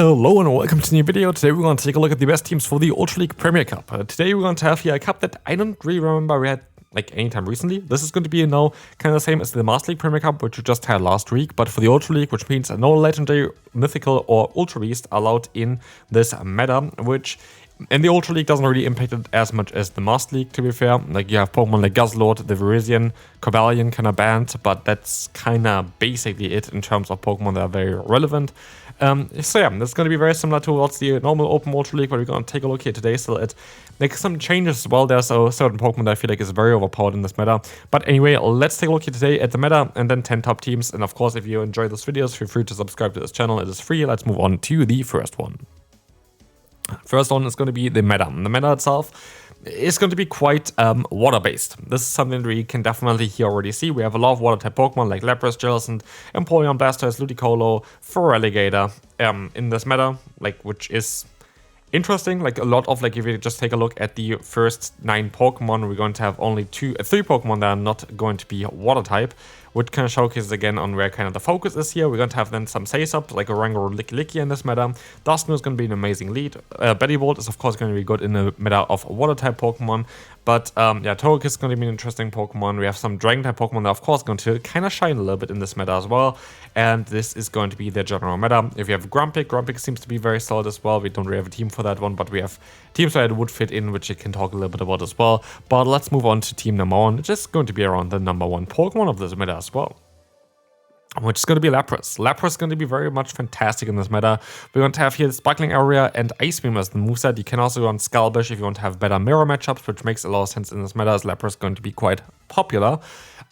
Hello and welcome to a new video. Today we're going to take a look at the best teams for the Ultra League Premier Cup. Today we're going to have here a cup that I don't really remember we had like anytime recently. This is going to be now kind of the same as the Master League Premier Cup, which we just had last week, but for the Ultra League, which means no legendary, mythical or Ultra Beast allowed in this meta, which in the Ultra League doesn't really impact it as much as the Master League, to be fair. Like you have Pokemon like Guzzlord, the Virizion, Cobalion kind of banned, but that's kind of basically it in terms of Pokemon that are very relevant. So yeah, this is going to be very similar towards the normal Open Ultra League, but we're going to take a look here today still at like some changes as well. There's a certain Pokemon that I feel like is very overpowered in this meta. But anyway, let's take a look here today at the meta and then 10 top teams. And of course, if you enjoy these videos, feel free to subscribe to this channel. It is free. Let's move on to the first one. First one is going to be the meta. The meta itself is going to be quite water-based. This is something that we can definitely here already see. We have a lot of water-type Pokemon like Lapras, Jellicent, Empoleon, Blastoise, Ludicolo, Feraligatr in this meta, like which is interesting. Like a lot of, like if you just take a look at the first 9 Pokemon, we're going to have only 3 Pokemon that are not going to be water-type, which kind of showcases again on where kind of the focus is here. We're going to have then some Say-Subs like Orango or Licky in this meta. Dusknoir is going to be an amazing lead. Betty Bolt is of course going to be good in the meta of water-type Pokemon. But yeah, Togekiss is going to be an interesting Pokemon. We have some Dragon-type Pokemon that are of course going to kind of shine a little bit in this meta as well. And this is going to be the general meta. If you have Grumpig seems to be very solid as well. We don't really have a team for that one, but we have teams where it would fit in, which you can talk a little bit about as well. But let's move on to team number 1, which is going to be around the number 1 Pokemon of this meta as well, which is going to be Lapras. Lapras is going to be very much fantastic in this meta. We're going to have here Sparkling Area and Ice Beam as the moveset. You can also run Skullbash if you want to have better mirror matchups, which makes a lot of sense in this meta, as Lapras is going to be quite popular.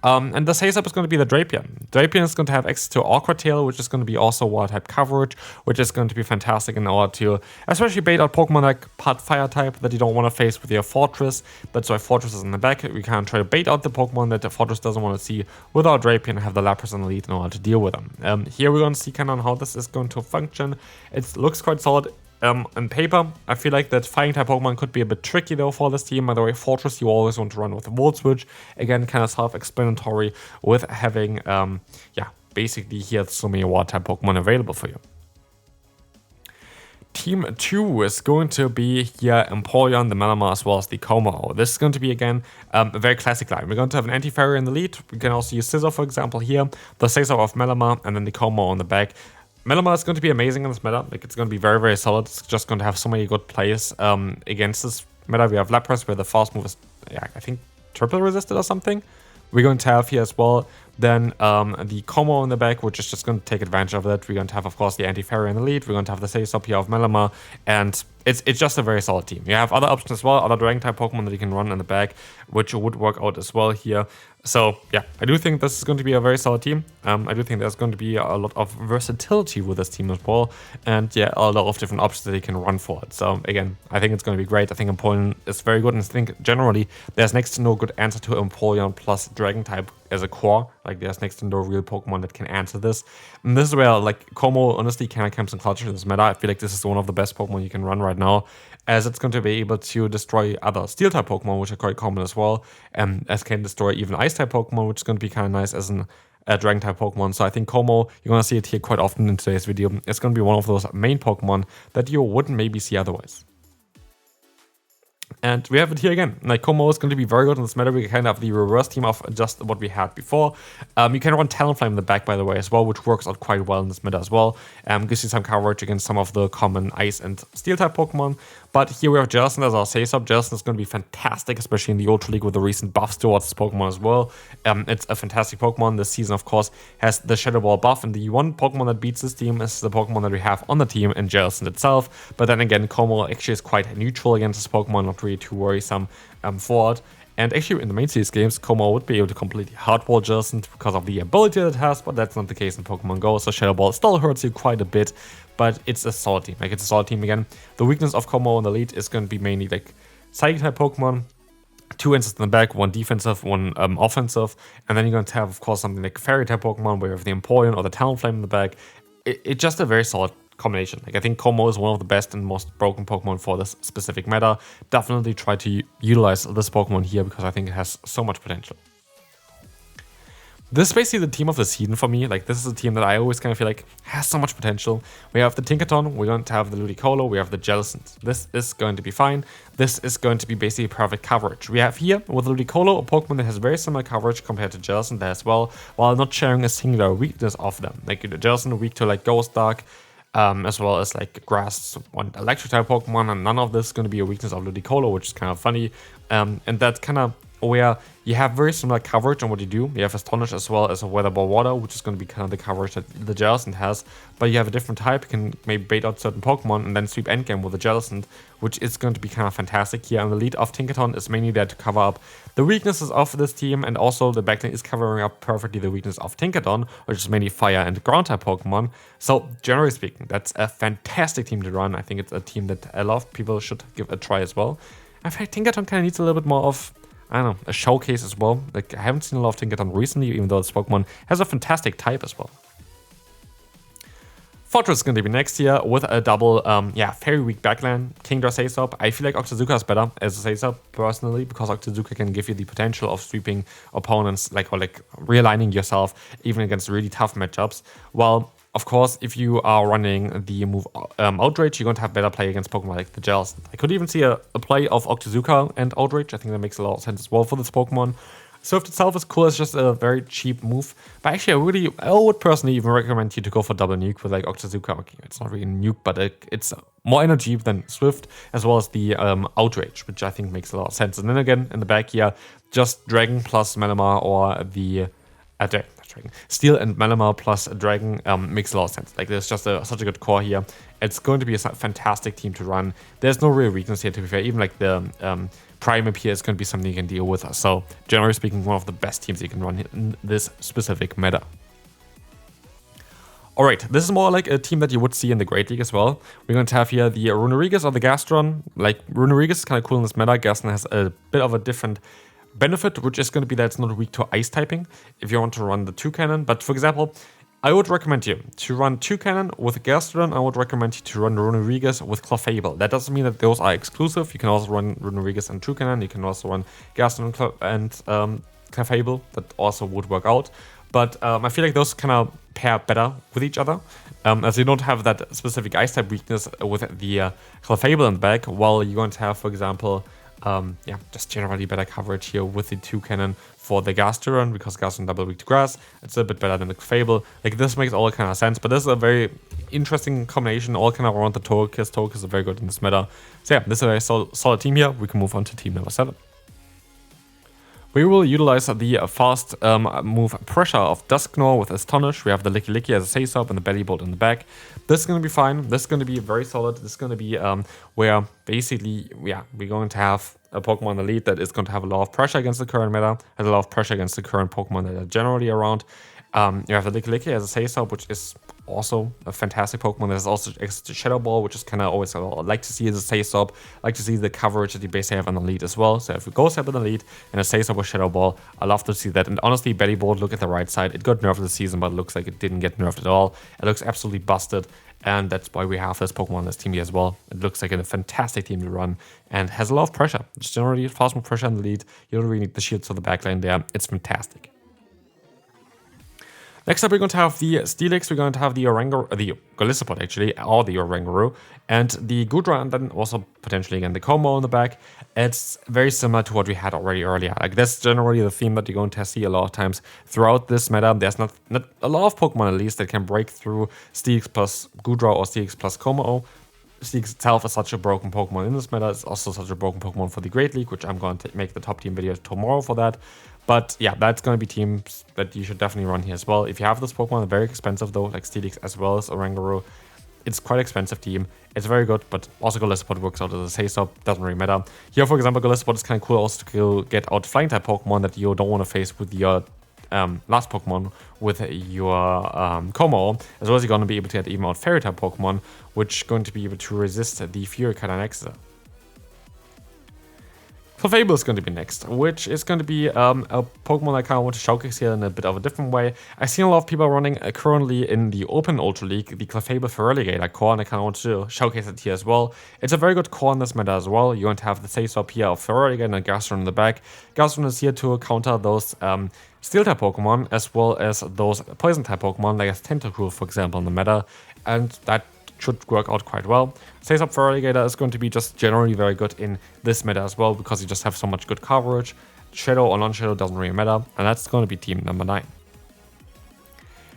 And the Say-Up is going to be the Drapion. Drapion is going to have access to Awkward Tail, which is going to be also water-type coverage, which is going to be fantastic in order to especially bait out Pokemon like Part Fire-type that you don't want to face with your Fortress. That's why Fortress is in the back. We can try to bait out the Pokemon that the Fortress doesn't want to see with our Drapion and have the Lapras in the lead in order to deal with them. Here we're going to see kind of how this is going to function. It looks quite solid. On paper, I feel like that fighting type Pokemon could be a bit tricky though for this team. By the way, Fortress you always want to run with a Volt Switch. Again, kind of self-explanatory with having, yeah, basically here so many water type Pokemon available for you. Team 2 is going to be here Empoleon, the Malamar, as well as the kommo-o. This is going to be, again, a very classic line. We're going to have an Anti-Fairy in the lead. We can also use Scizor, for example, here. The Scizor of Malamar, and then the kommo-o on the back. Malamar is going to be amazing in this meta. Like, it's going to be very, very solid. It's just going to have so many good plays against this meta. We have Lapras, where the fast move is, yeah, I think, triple resisted or something. We're going to have here as well then the kommo-o in the back, which is just going to take advantage of that. We're going to have, of course, the Anti-Fairy in the lead. We're going to have the Say-Up here of Malamar, and it's just a very solid team. You have other options as well, other Dragon-type Pokemon that you can run in the back, which would work out as well here. So yeah, I do think this is going to be a very solid team. I do think there's going to be a lot of versatility with this team as well, and yeah, a lot of different options that you can run for it. So again, I think it's going to be great. I think Empoleon is very good, and I think generally there's next to no good answer to Empoleon plus Dragon-type as a core. Like there's next to no real Pokemon that can answer this. And this is where like kommo-o honestly kind of comes in clutch in this meta. I feel like this is one of the best Pokemon you can run right now, as it's going to be able to destroy other Steel-type Pokemon, which are quite common as well, as can destroy even Ice-type Pokemon, which is going to be kind of nice as a Dragon-type Pokemon. So I think kommo-o, you're going to see it here quite often in today's video. It's going to be one of those main Pokemon that you wouldn't maybe see otherwise. And we have it here again. Like kommo-o is going to be very good in this meta. We kind of have the reverse team of just what we had before. You can run Talonflame in the back, by the way, as well, which works out quite well in this meta as well. Gives you some coverage against some of the common Ice and Steel type Pokemon. But here we have Jellicent as our Say-Up. Jellicent is going to be fantastic, especially in the Ultra League with the recent buffs towards this Pokemon as well. It's a fantastic Pokemon. This season, of course, has the Shadow Ball buff, and the one Pokemon that beats this team is the Pokemon that we have on the team in Jellicent itself. But then again, kommo-o actually is quite neutral against this Pokemon, not really too worrisome for it. And actually, in the main series games, kommo-o would be able to completely hardball Jellicent because of the ability that it has, but that's not the case in Pokemon GO. So Shadow Ball still hurts you quite a bit, but it's a solid team. Like, it's a solid team again. The weakness of kommo-o in the lead is going to be mainly like Psychic-type Pokemon. 2 answers in the back, 1 defensive, 1 offensive, and then you're going to have, of course, something like Fairy-type Pokemon where you have the Empoleon or the Talonflame in the back. It's just a very solid combination. Like, I think kommo-o is one of the best and most broken Pokemon for this specific meta. Definitely try to utilize this Pokemon here because I think it has so much potential. This is basically the team of the season for me. Like, this is a team that I always kind of feel like has so much potential. We have the Tinkaton, we're going to have the Ludicolo, we have the Jellicent. This is going to be fine. This is going to be basically perfect coverage. We have here with Ludicolo a Pokemon that has very similar coverage compared to Jellicent as well, while not sharing a singular weakness of them. Like, Jellicent weak to like Ghost Dark, as well as like Grass and Electric type Pokemon, and none of this is going to be a weakness of Ludicolo, which is kind of funny. And that's kind of where you have very similar coverage on what you do. You have Astonish as well as a Weather Ball Water, which is going to be kind of the coverage that the Jellicent has, but you have a different type. You can maybe bait out certain Pokemon and then sweep endgame with the Jellicent, which is going to be kind of fantastic here. And the lead of Tinkaton is mainly there to cover up the weaknesses of this team, and also the backlane is covering up perfectly the weakness of Tinkaton, which is mainly fire and ground type Pokemon. So generally speaking, that's a fantastic team to run. I think it's a team that a lot of people should give a try as well. I think Tinkaton kind of needs a little bit more of, I don't know, a showcase as well. Like, I haven't seen a lot of Tinkaton recently, even though this Pokemon has a fantastic type as well. Fortress is going to be next here with a double, very weak backline. Kingdra Aesop. I feel like Octazooka is better as a Aesop personally, because Octazooka can give you the potential of sweeping opponents, or realigning yourself even against really tough matchups. While, of course, if you are running the move Outrage, you're going to have better play against Pokemon like the Jellicent. I could even see a play of Octazooka and Outrage. I think that makes a lot of sense as well for this Pokemon. Swift itself is cool, it's just a very cheap move. But actually, I would personally even recommend you to go for double nuke with like Octazooka. Okay, it's not really nuke, but it's more energy than Swift, as well as the Outrage, which I think makes a lot of sense. And then again, in the back here, just Dragon plus Malamar, or the Steel and Malamar plus Dragon makes a lot of sense. Like, there's just such a good core here. It's going to be a fantastic team to run. There's no real weakness here, to be fair. Even like the Prime up here is going to be something you can deal with. So generally speaking, one of the best teams you can run in this specific meta. Alright, this is more like a team that you would see in the Great League as well. We're going to have here the Runerigus or the Gastron. Like, Runerigus is kind of cool in this meta. Gastron has a bit of a different benefit, which is going to be that it's not weak to ice typing if you want to run the 2-cannon. But for example, I would recommend you to run 2-cannon with Gastron. I would recommend you to run Runerigus with Clefable. That doesn't mean that those are exclusive. You can also run Runerigus and 2-cannon. You can also run Gastron and Clefable. That also would work out. But I feel like those kind of pair better with each other, as you don't have that specific ice type weakness with the Clefable in the back, while you're going to have, for example, just generally better coverage here with the 2-cannon for the Gastron, because Gastron double weak to grass. It's a bit better than the Fable. Like, this makes all kind of sense, but this is a very interesting combination, all kind of around the Togekiss. Togekiss is very good in this meta. So yeah, this is a very solid team here. We can move on to team number 7. We will utilize the fast move Pressure of Dusknoir with Astonish. We have the Licky Licky as a Aesop and the Belly Bolt in the back. This is going to be fine. This is going to be very solid. This is going to be where basically, we're going to have a Pokemon in the lead that is going to have a lot of pressure against the current meta, has a lot of pressure against the current Pokemon that are generally around. You have the Licky Licky as a Aesop, which is also a fantastic Pokemon. There's also Shadow Ball, which is kind of always, I like to see as a Aesop. I like to see the coverage that you basically have on the lead as well. So if it goes up in the lead and a Aesop with Shadow Ball, I love to see that. And honestly, Belly Bolt, look at the right side. It got nerfed this season, but it looks like it didn't get nerfed at all. It looks absolutely busted. And that's why we have this Pokemon on this team here as well. It looks like a fantastic team to run and has a lot of pressure. It's generally fast move pressure in the lead. You don't really need the shields for the backline there. It's fantastic. Next up, we're going to have the Steelix, we're going to have the Golisopod actually, or the Oranguru, and the Goodra, and then also potentially again the kommo-o in the back. It's very similar to what we had already earlier. Like, that's generally the theme that you're going to see a lot of times throughout this meta. There's not a lot of Pokemon at least that can break through Steelix plus Goodra or Steelix plus kommo-o. Steelix itself is such a broken Pokemon in this meta. It's also such a broken Pokemon for the Great League, which I'm going to make the top team video tomorrow for that. But yeah, that's going to be teams that you should definitely run here as well. If you have this Pokemon, they're very expensive though, like Steelix as well as Oranguru. It's quite expensive team. It's very good, but also Golisopod works out as a Aesop, doesn't really matter. Here, for example, Golisopod is kind of cool also to get out flying type Pokemon that you don't want to face with your last Pokemon, with your kommo-o, as well as you're going to be able to get even out fairy type Pokemon, which is going to be able to resist the Fury Cut and Exeter. Clefable is going to be next, which is going to be a Pokemon I kind of want to showcase here in a bit of a different way. I've seen a lot of people running currently in the Open Ultra League, the Clefable Feraligatr core, and I kind of want to showcase it here as well. It's a very good core in this meta as well. You're going to have the safe swap here of Feraligatr and Gastron in the back. Gastron is here to counter those Steel-type Pokemon, as well as those Poison-type Pokemon, like as Tentacool, for example, in the meta, and that should work out quite well. Safe Swap Feraligatr is going to be just generally very good in this meta as well, because you just have so much good coverage. Shadow or non-Shadow doesn't really matter, and that's going to be team number 9.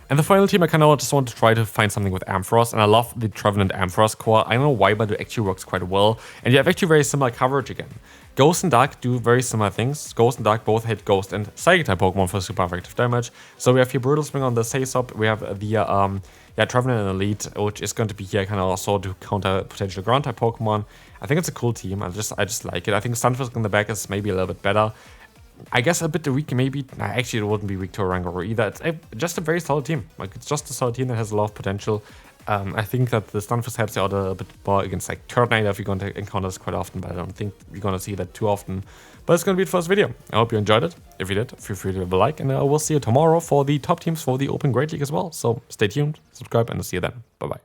And the final team, I kind of just want to try to find something with Ampharos, and I love the Trevenant Ampharos core. I don't know why, but it actually works quite well, and you have actually very similar coverage again. Ghost and Dark do very similar things. Ghost and Dark both hit Ghost and Psychic-type Pokemon for super effective damage. So we have here Brutal Swing on the Safe Swap. We have the Trevenant and Elite, which is going to be here kind of also to counter potential Ground-type Pokemon. I think it's a cool team. I just like it. I think Stunfisk in the back is maybe a little bit better. I guess a bit weak, maybe. Nah, actually, it wouldn't be weak to Oranguru either. It's just a very solid team. Like, it's just a solid team that has a lot of potential. I think that the Stunfisk helps you out a bit more against like Turtonator if you're going to encounter this quite often, but I don't think you're going to see that too often. But it's going to be it for this video. I hope you enjoyed it. If you did, feel free to leave a like, and I will see you tomorrow for the top teams for the Open Great League as well. So stay tuned, subscribe, and I'll see you then. Bye-bye.